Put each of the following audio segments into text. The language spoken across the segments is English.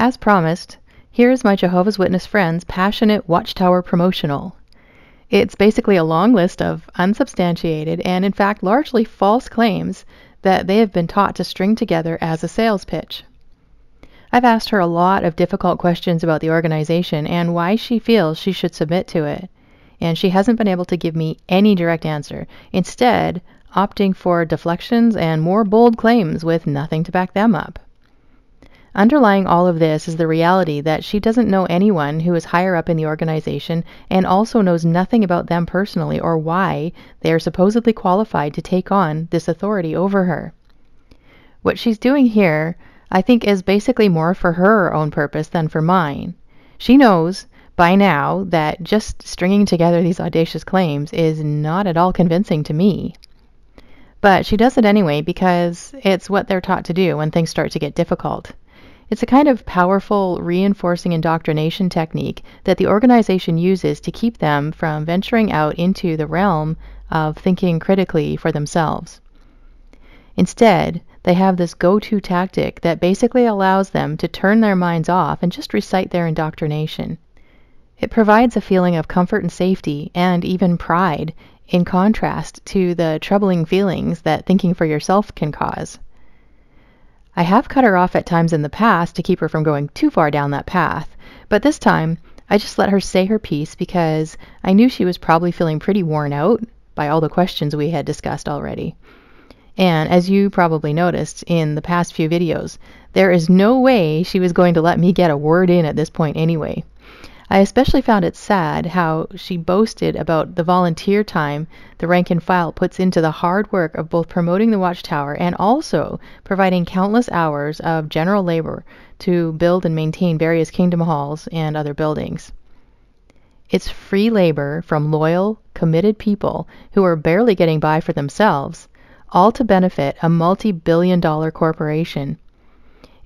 As promised, here is my Jehovah's Witness friend's passionate Watchtower promotional. It's basically a long list of unsubstantiated and in fact largely false claims that they have been taught to string together as a sales pitch. I've asked her a lot of difficult questions about the organization and why she feels she should submit to it, and she hasn't been able to give me any direct answer, instead opting for deflections and more bold claims with nothing to back them up. Underlying all of this is the reality that she doesn't know anyone who is higher up in the organization and also knows nothing about them personally or why they are supposedly qualified to take on this authority over her. What she's doing here, I think, is basically more for her own purpose than for mine. She knows by now that just stringing together these audacious claims is not at all convincing to me. But she does it anyway because it's what they're taught to do when things start to get difficult. It's a kind of powerful reinforcing indoctrination technique that the organization uses to keep them from venturing out into the realm of thinking critically for themselves. Instead, they have this go-to tactic that basically allows them to turn their minds off and just recite their indoctrination. It provides a feeling of comfort and safety and even pride, in contrast to the troubling feelings that thinking for yourself can cause. I have cut her off at times in the past to keep her from going too far down that path, but this time I just let her say her piece because I knew she was probably feeling pretty worn out by all the questions we had discussed already. And as you probably noticed in the past few videos, there is no way she was going to let me get a word in at this point anyway. I especially found it sad how she boasted about the volunteer time the rank and file puts into the hard work of both promoting the Watchtower and also providing countless hours of general labor to build and maintain various kingdom halls and other buildings. It's free labor from loyal, committed people who are barely getting by for themselves, all to benefit a multi-billion-dollar corporation.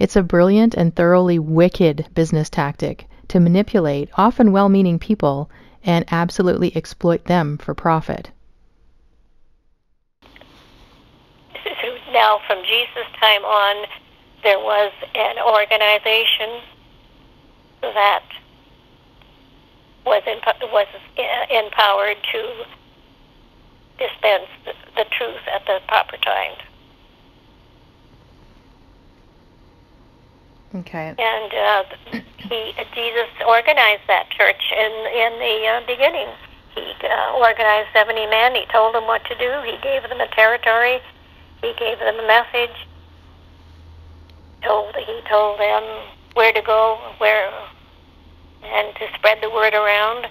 It's a brilliant and thoroughly wicked business tactic to manipulate often well-meaning people and absolutely exploit them for profit. Now, from Jesus' time on, there was an organization that was empowered to dispense the truth at the proper time. Okay. And Jesus organized that church in the beginning. He organized 70 men. He told them what to do. He gave them a territory. He gave them a message. He told them where to go, and to spread the word around.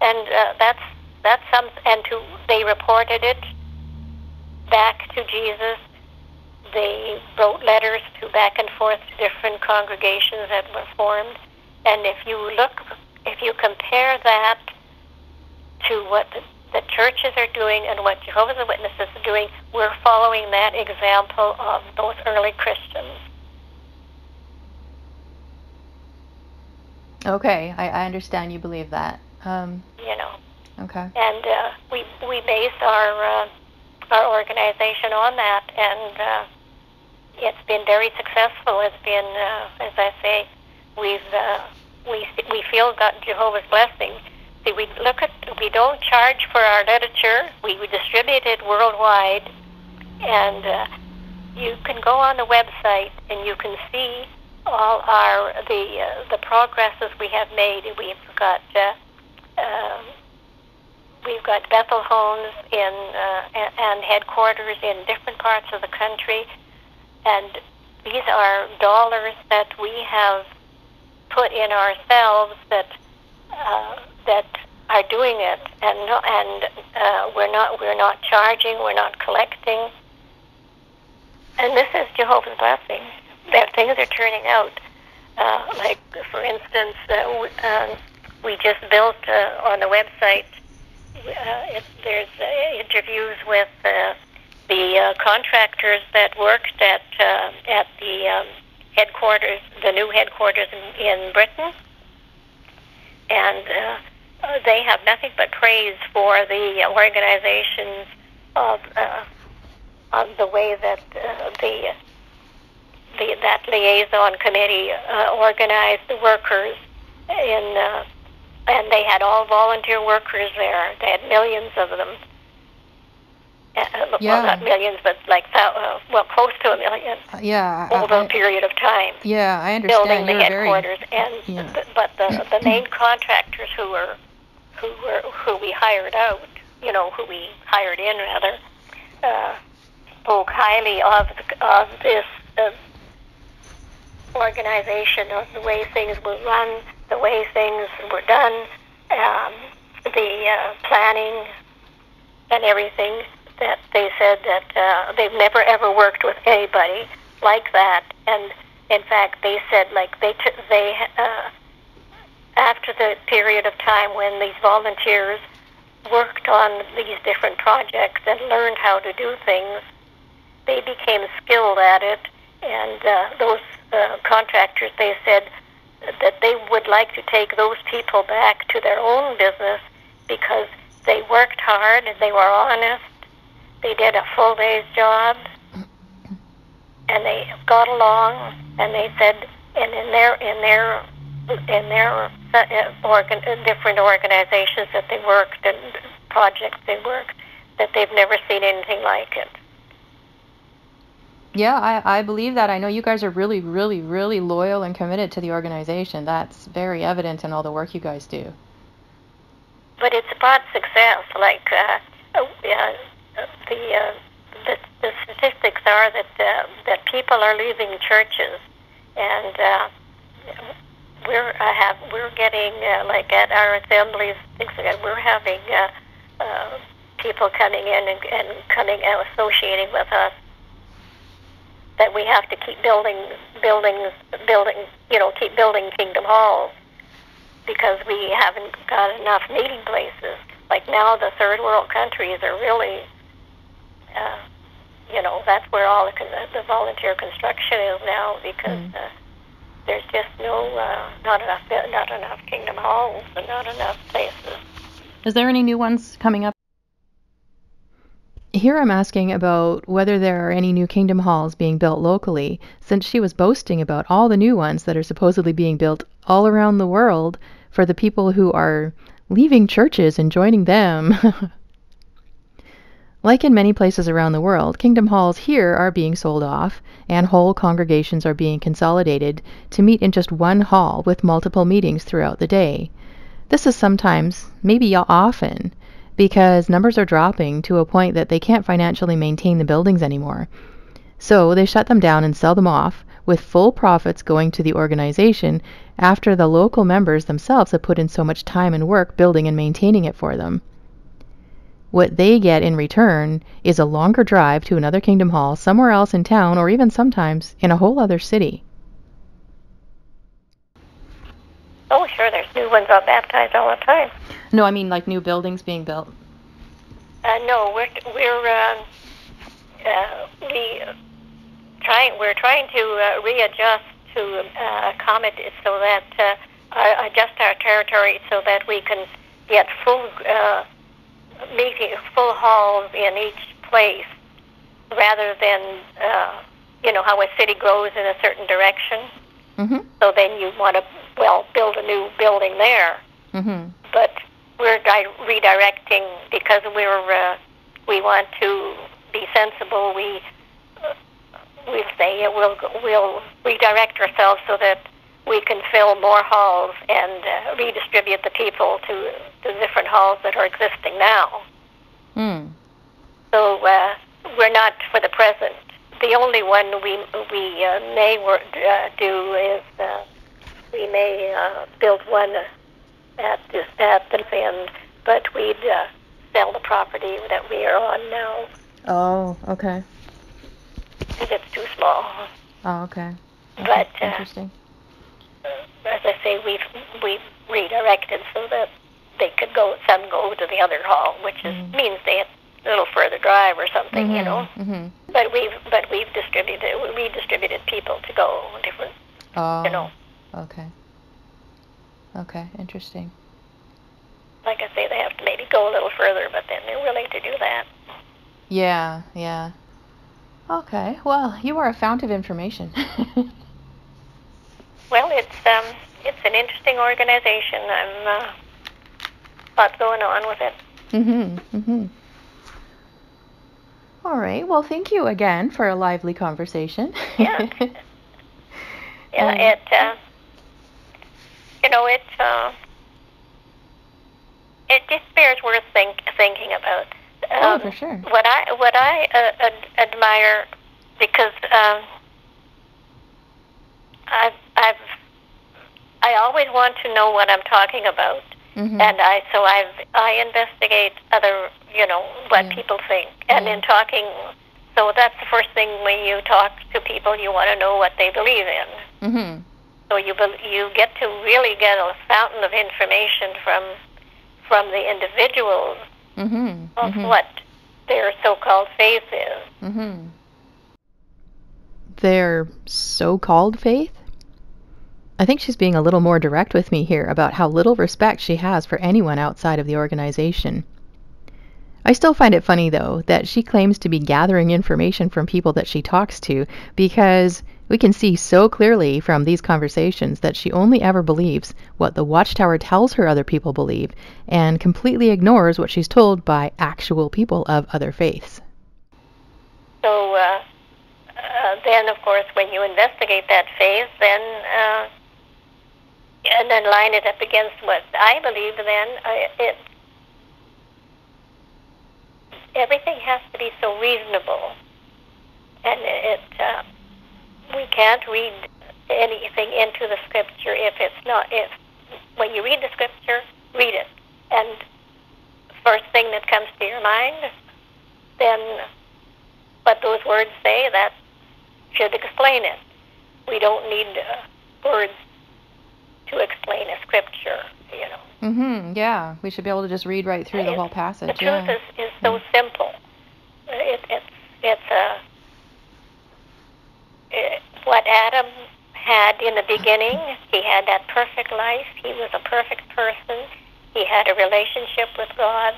And that's some. And they reported it back to Jesus. They wrote letters back and forth to different congregations that were formed. And if you compare that to what the churches are doing and what Jehovah's Witnesses are doing, we're following that example of those early Christians. Okay, I understand you believe that. Okay. And we base our organization on that, and it's been very successful. It's been, as I say, we feel got Jehovah's blessing. See, we don't charge for our literature. We distribute it worldwide, and you can go on the website and you can see all the progresses we have made. We've got Bethel homes and headquarters in different parts of the country, and these are dollars that we have put in ourselves that are doing it, and we're not charging, we're not collecting, and this is Jehovah's blessing. That things are turning out. Like for instance, we just built on the website. There's interviews with the contractors that worked at the headquarters, the new headquarters in Britain, and they have nothing but praise for the organizations of the way that that liaison committee organized the workers and they had all volunteer workers there. They had millions of them. Well, not millions, but like close to a million. Over a period of time. Yeah, I understand. Building the headquarters, but the main contractors who we hired out, who we hired in rather, spoke highly of this organization, of the way things were run, the way things were done, the planning and everything. That they said that they've never ever worked with anybody like that, and in fact they said after the period of time when these volunteers worked on these different projects and learned how to do things, they became skilled at it, and those contractors, they said that they would like to take those people back to their own business because they worked hard and they were honest. They did a full day's job, and they got along. And they said, and in their different organizations that they worked and projects they worked, that they've never seen anything like it. Yeah, I believe that. I know you guys are really, really, really loyal and committed to the organization. That's very evident in all the work you guys do. But it's about success. Like the statistics are that people are leaving churches, and we're getting like at our assemblies, things like that. We're having people coming in and coming and associating with us. That we have to keep building, keep building Kingdom Halls because we haven't got enough meeting places. Like now, the third world countries are really, that's where all the volunteer construction is now because there's just not enough Kingdom Halls and not enough places. Is there any new ones coming up? Here I'm asking about whether there are any new Kingdom Halls being built locally, since she was boasting about all the new ones that are supposedly being built all around the world for the people who are leaving churches and joining them. Like in many places around the world, Kingdom Halls here are being sold off, and whole congregations are being consolidated to meet in just one hall with multiple meetings throughout the day. This is sometimes, maybe often, because numbers are dropping to a point that they can't financially maintain the buildings anymore. So they shut them down and sell them off, with full profits going to the organization after the local members themselves have put in so much time and work building and maintaining it for them. What they get in return is a longer drive to another Kingdom Hall somewhere else in town, or even sometimes in a whole other city. Oh, sure, there's new ones baptized all the time. No, I mean like new buildings being built. No, we're trying to readjust to accommodate so that adjust our territory so that we can get full halls in each place, rather than how a city grows in a certain direction. Mm-hmm. So then you want to build a new building there. Mm-hmm. But we're redirecting because we want to be sensible. We say we'll redirect ourselves so that we can fill more halls and redistribute the people to the different halls that are existing now. Mm. So we're not, for the present. The only one we may do is we may build one at the end, but we'd sell the property that we are on now. Oh, okay. Because it's too small. Oh, okay. But interesting. As I say, we've redirected so that they could some go to the other hall, which means they have a little further drive or something, Mm-hmm. But we've redistributed people to go different. Oh. Okay. Okay, interesting. Like I say, they have to maybe go a little further, but then they're willing to do that. Yeah. Okay. Well, you are a fount of information. Well, it's an interesting organization. I'm lots going on with it. Mm-hmm. Mm-hmm. All right. Well, thank you again for a lively conversation. Yeah. Yeah. It just bears worth thinking about. For sure. What I admire, because I always want to know what I'm talking about, Mm-hmm. and I investigate other, what people think, and in talking. So that's the first thing when you talk to people, you want to know what they believe in. Mm-hmm. So you get to really get a fountain of information from the individuals of what their so-called faith is. Mm-hmm. Their so-called faith? I think she's being a little more direct with me here about how little respect she has for anyone outside of the organization. I still find it funny, though, that she claims to be gathering information from people that she talks to, because we can see so clearly from these conversations that she only ever believes what the Watchtower tells her other people believe, and completely ignores what she's told by actual people of other faiths. So then, of course, when you investigate that faith, then and then line it up against what I believe, then everything has to be so reasonable, and we can't read anything into the scripture if when you read the scripture, read it, and first thing that comes to your mind, then what those words say, that should explain it. We don't need words to explain a scripture, Yeah, we should be able to just read right through the whole passage. The truth is so simple. What Adam had in the beginning, he had that perfect life. He was a perfect person. He had a relationship with God,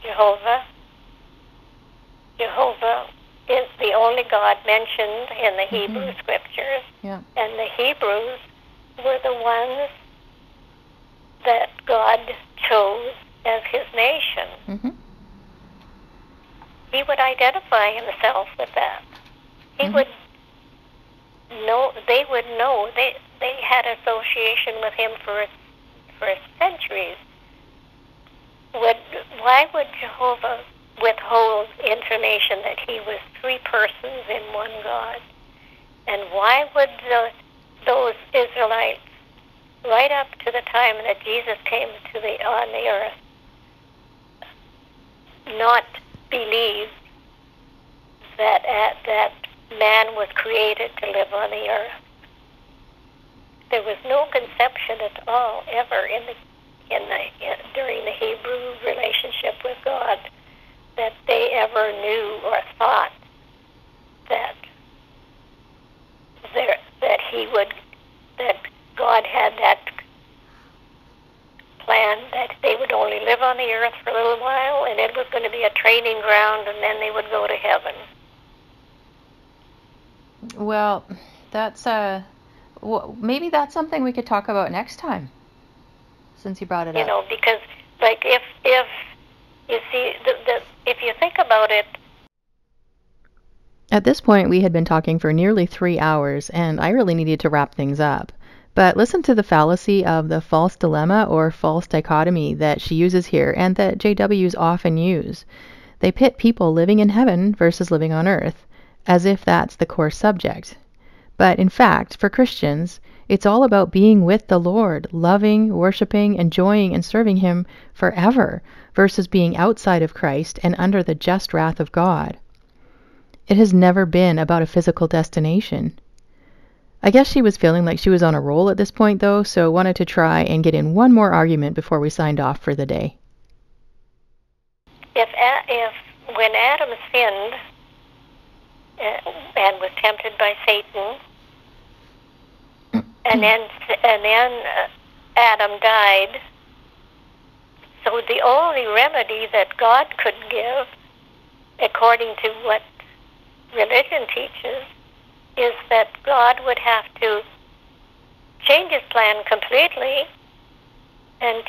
Jehovah. Jehovah is the only God mentioned in the Hebrew scriptures. Yeah. And the Hebrews were the ones that God chose as his nation. Mm-hmm. He would identify himself with that. He would know, they would know. They had association with him for centuries. Why would Jehovah withhold information that he was three persons in one God? And why would those Israelites, right up to the time that Jesus came on the earth, not believe that man was created to live on the earth? There was no conception at all ever during the Hebrew relationship with God that they ever knew or thought that God had that plan that they would only live on the earth for a little while, and it was going to be a training ground, and then they would go to heaven. Well, that's maybe that's something we could talk about next time, since you brought it up. Because if you see if you think about it. At this point, we had been talking for nearly 3 hours, and I really needed to wrap things up. But listen to the fallacy of the false dilemma or false dichotomy that she uses here, and that JWs often use. They pit people living in heaven versus living on earth, as if that's the core subject. But in fact, for Christians, it's all about being with the Lord, loving, worshiping, enjoying, and serving him forever, versus being outside of Christ and under the just wrath of God. It has never been about a physical destination. I guess she was feeling like she was on a roll at this point, though, so wanted to try and get in one more argument before we signed off for the day. If when Adam sinned and was tempted by Satan, and then Adam died, so the only remedy that God could give, according to what religion teaches, is that God would have to change his plan completely and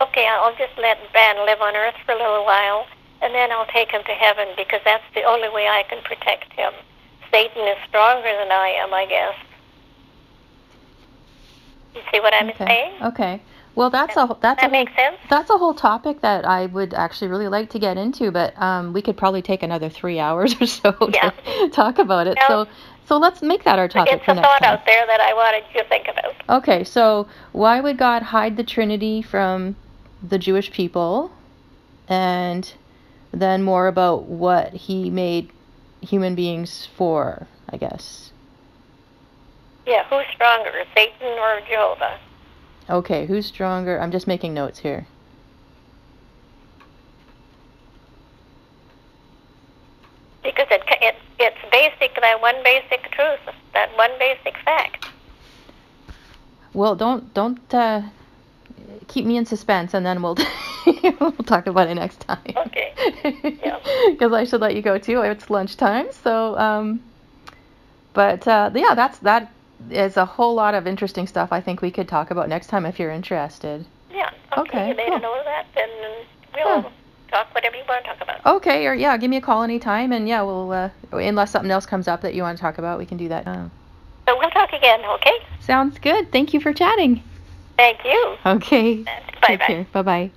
okay, I'll just let Ben live on Earth for a little while, and then I'll take him to heaven, because that's the only way I can protect him. Satan is stronger than I am, I guess. You see what I'm saying? Okay. Well, that makes sense? That's a whole topic that I would actually really like to get into, but we could probably take another 3 hours or so to talk about it. Well, so let's make that our topic for next time. It's a thought out there that I wanted you to think about. Okay, so why would God hide the Trinity from the Jewish people? And then more about what he made human beings for, I guess. Yeah, who's stronger, Satan or Jehovah? Okay, who's stronger? I'm just making notes here. Because it's basic, that one basic truth, that one basic fact. Well, don't keep me in suspense, and then we'll we'll talk about it next time. Okay. Yeah. Because I should let you go too. It's lunchtime. So, that is a whole lot of interesting stuff. I think we could talk about next time if you're interested. Yeah. Okay. You made a note of that, and we'll talk whatever you want to talk about. Okay. Or give me a call anytime, and we'll unless something else comes up that you want to talk about, we can do that. So we'll talk again. Okay. Sounds good. Thank you for chatting. Thank you. Okay. Bye-bye. Bye-bye.